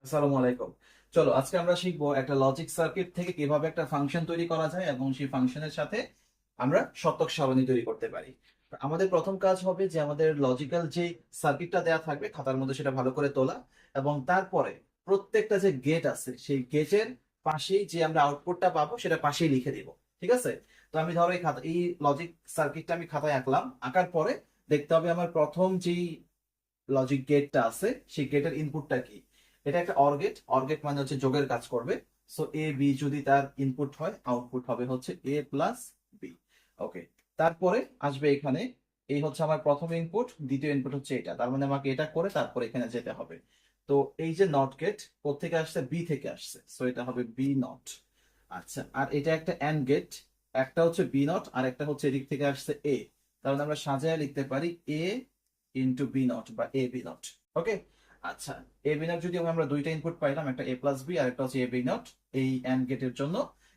আসসালামু আলাইকুম। চলো আজকে আমরা শিখবো একটা লজিক সার্কিট থেকে কিভাবে একটা ফাংশন তৈরি করা যায় এবং সেই ফাংশনের সাথে আমরা শতক সারণী তৈরি করতে পারি। আমাদের প্রথম কাজ হবে যে আমাদের লজিক্যাল যে সার্কিটটা দেয়া থাকবে খাতার মধ্যে সেটা ভালো করে তোলা, এবং তারপরে প্রত্যেকটা যে গেট আছে সেই গেটের পাশেই যে আমরা আউটপুটটা পাবো সেটা পাশেই লিখে দিব। ঠিক আছে? তো আমি ধরো এই লজিক সার্কিটটা আমি খাতায় আঁকলাম, আঁকার পরে দেখতে হবে আমার প্রথম যেই লজিক গেটটা আছে সেই গেটের ইনপুটটা কি। এটা একটা অর গেট, অর গেট মানে হচ্ছে যোগের কাজ করবে। সো এ বি যদি তার ইনপুট হয়, আউটপুট হবে হচ্ছে এ প্লাস বি। ওকে, তারপরে আসবে এখানে, এই হচ্ছে আমার প্রথম ইনপুট, দ্বিতীয় ইনপুট হচ্ছে এটা, তার মানে আমাকে এটা করে তারপরে এখানে যেতে হবে। তো এই যে নট গেট কোত্থেকে আসছে, বি থেকে আসছে, সো এটা হবে বি নট। আচ্ছা, আর এটা একটা এন্ড গেট, একটা হচ্ছে বি নট আর একটা হচ্ছে এদিক থেকে আসছে এ, তার মানে আমরা সাজায় লিখতে পারি এ ইন্টু বি নট বা এ বি নট। ওকে, আচ্ছা, এ বি নট যদি আমরা দুইটা ইনপুট পাইলাম, একটা এ প্লাস বি আর একটা হচ্ছে এ বি নট, এই এন্ড গেটের জন্য।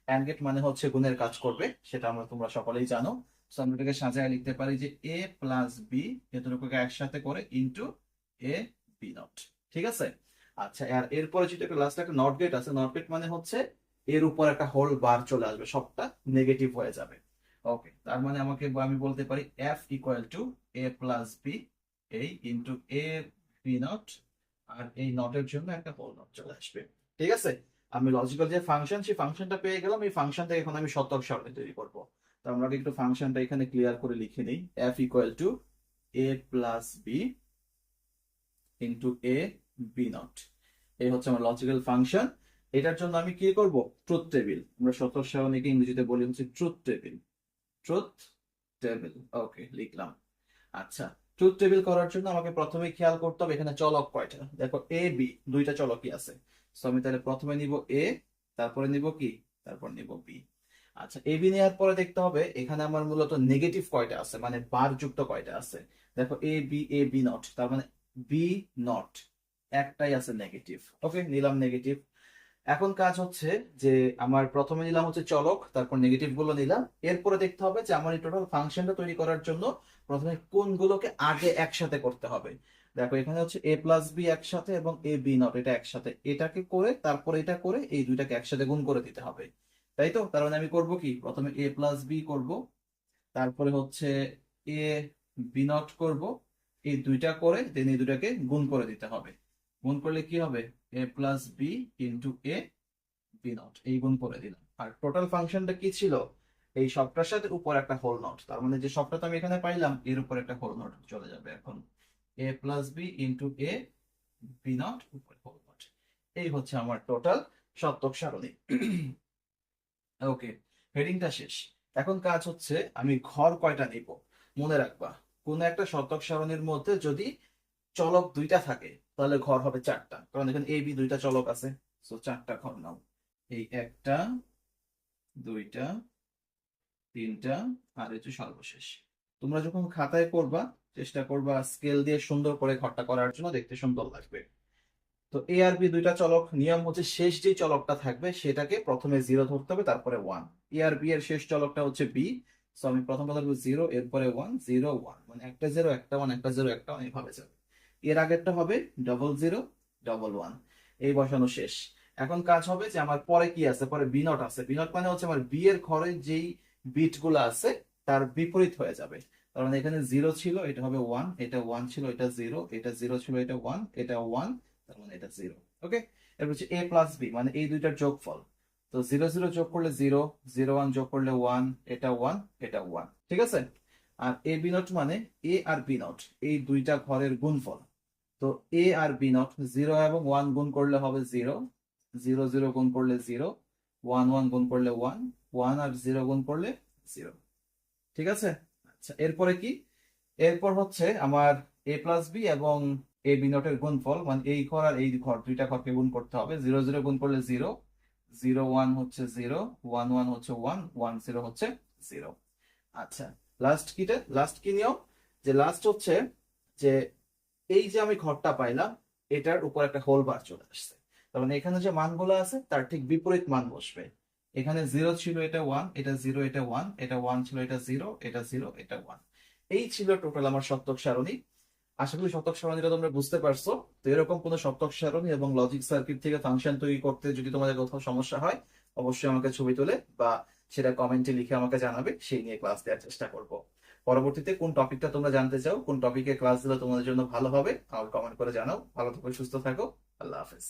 এন্ড গেট মানে হচ্ছে গুণের কাজ করবে, সেটা তোমরা সকলেই জানো। সো আমরা এটাকে সাজায় লিখতে পারি যে এ প্লাস বি এতটুকুকে একসাথে করে ইন্টু এ বি নট। ঠিক আছে? আচ্ছা, আর এরপরে যেটা একটা লাস্ট একটা নট গেট আছে, নট গেট মানে হচ্ছে এর উপর একটা হোল বার চলে আসবে, সবটা নেগেটিভ হয়ে যাবে। ওকে, তার মানে আমি বলতে পারি F equal to A plus B এই ইন্টু এ বি নট, আর এই নটের জন্য একটা হোল নট চলে আসবে। ঠিক আছে? আমি লজিক্যাল যে ফাংশন সেই ফাংশনটা পেয়ে গেলাম, এই ফাংশন থেকে এখন আমি শতক সারণী তৈরি করব। তো আমরা একটু ফাংশনটা এখানে ক্লিয়ার করে লিখে নিই। F equal to A plus B into A B not, এই হচ্ছে আমার লজিক্যাল ফাংশন। এটার জন্য আমি কি করব, ট্রুথ টেবিল, আমরা শতক সারণীকে ইংরেজিতে বলি হচ্ছে ট্রুথ টেবিল। ট্রুথ টেবিল, ওকে, লিখলাম। আচ্ছা, ট্রুথ টেবিল করার জন্য আমাকে প্রথমে খেয়াল করতে হবে এখানে চলক কয়টা। দেখো এ বি দুইটা চলকই আছে, সো আমি তাহলে প্রথমে নিব এ, তারপরে নিব কি, তারপর নিব বি। আচ্ছা, এ বি নেওয়ার পরে দেখতে হবে এখানে আমার মূলত নেগেটিভ কয়টা আছে, মানে বার যুক্ত কয়টা আছে। দেখো এ বি নট, তার মানে বি নট একটাই আছে নেগেটিভ। ওকে, নিলাম নেগেটিভ। এখন কাজ হচ্ছে যে আমার প্রথমে নিলাম হচ্ছে চলক, তারপর নেগেটিভ গুলো নিলাম। এরপরে দেখতে হবে যে আমার এই টোটাল ফাংশনটা তৈরি করার জন্য প্রথমে কোনগুলোকে আগে একসাথে করতে হবে। দেখো এখানে হচ্ছে এ প্লাস বি একসাথে এবং এ বি নট এটা একসাথে, এটাকে করে তারপরে এটা করে এই দুইটাকে একসাথে গুণ করে দিতে হবে। তাই তো? তার মানে আমি করব কি, প্রথমে এ প্লাস বি করব, তারপরে হচ্ছে এ বি নট করব, এই দুইটা করে দেন এই দুটাকে গুণ করে দিতে হবে। গুণ করলে কি হবে, A plus B into A B not, এই গুণ করে দিলাম। আর টোটাল ফাংশনটা কি ছিল, এই সবটার সাথে উপর একটা হোল নট, তার মানে যে সবটা তো আমি এখানে পাইলাম এর উপর একটা হোল নট চলে যাবে। এখন A plus B into A B naught উপর হোল নট, এই হচ্ছে আমার টোটাল সত্যক সারণী। ওকে, হেডিংটা শেষ। এখন কাজ হচ্ছে আমি ঘর কয়টা নিব। মনে রাখবা, কোন একটা শতক সারণীর মধ্যে যদি চলক দুইটা থাকে তাহলে ঘর হবে চারটা, কারণ এখানে এ বি দুইটা চলক আছে। সো চারটা ঘর নাও, এই একটা, দুইটা, তিনটা, আর হচ্ছে সর্বশেষ। তোমরা যখন খাতায় করবা চেষ্টা করবা স্কেল দিয়ে সুন্দর করে ঘরটা করার জন্য, দেখতে সুন্দর লাগবে। তো এ আর বি দুইটা চলক, নিয়ম হচ্ছে শেষ যে চলকটা থাকবে সেটাকে প্রথমে জিরো ধরতে হবে, তারপরে ওয়ান। এ আর বি এর শেষ চলকটা হচ্ছে বি, সো আমি প্রথম কথা বলবো জিরো, এরপরে ওয়ান, জিরো ওয়ান, মানে একটা জিরো একটা ওয়ান, একটা জিরো একটা ওয়ান, এইভাবে যাবে। এর আগেরটা হবে ডবল জিরো ডবল ওয়ান, এই বসানো শেষ। এখন কাজ হবে যে আমার পরে কি আছে, পরে বি নট আছে। বি নট মানে হচ্ছে আমার বি এর ঘরে যেই বিট গুলো আছে তার বিপরীত হয়ে যাবে। কারণ এখানে জিরো ছিল, এটা হবে ওয়ান, এটা ওয়ান ছিল, এটা জিরো, এটা জিরো ছিল, এটা ওয়ান, এটা ওয়ান, তার মানে এটা জিরো। ওকে, এরপর হচ্ছে এ প্লাস বি মানে এই দুইটার যোগফল। তো জিরো জিরো যোগ করলে জিরো, জিরো ওয়ান যোগ করলে ওয়ান, এটা ওয়ান, এটা ওয়ান। ঠিক আছে? আর এ বি নট মানে এ আর বি নট এই দুইটা ঘরের গুণফল। তো এ আর বি নট, জিরো এবং ওয়ান গুণ করলে হবে জিরো, জিরো জিরো গুণ করলে জিরো, ওয়ান ওয়ান গুণ করলে ওয়ান, ওয়ান আর জিরো গুণ করলে জিরো। ঠিক আছে? আচ্ছা, এরপরে কি, এরপর হচ্ছে আমার এ প্লাস বি এবং এ বি নটের গুণফল, মানে এই ঘর আর এই ঘর দুইটা ঘরকে গুণ করতে হবে। জিরো জিরো গুণ করলে জিরো, জিরো ওয়ান হচ্ছে জিরো, ওয়ান ওয়ান হচ্ছে ওয়ান, ওয়ান জিরো হচ্ছে জিরো। আচ্ছা, লাস্ট কিটা, লাস্ট কি নিয়ম, যে লাস্ট হচ্ছে যে এই যে আমি ঘরটা পাইলাম এটার উপর একটা হোল বার চলে আসছে, তার মানে এখানে যে মানগুলো আছে তার ঠিক বিপরীত মান বসবে। এখানে জিরো ছিল, এটা ওয়ান, এটা জিরো, এটা ওয়ান, এটা ওয়ান ছিল, এটা জিরো, এটা জিরো, এটা ওয়ান। এই ছিল টোটাল আমার সত্যক সারণী। আশা করি শতক সারণীটা তোমরা বুঝতে পারছো। তো এরকম কোনো শতক সারণী এবং লজিক সার্কিট থেকে ফাংশন তৈরি করতে যদি তোমাদের কোথাও সমস্যা হয়, অবশ্যই আমাকে ছবি তুলে বা সেটা কমেন্টে লিখে আমাকে জানাবে, সেই নিয়ে ক্লাস দেওয়ার চেষ্টা করব। পরবর্তীতে কোন টপিকটা তোমরা জানতে চাও, কোন টপিকে ক্লাস দিলে তোমাদের জন্য ভালো হবে, আমাকে কমেন্ট করে জানাও। ভালো থাকো, সুস্থ থাকো। আল্লাহ হাফেজ।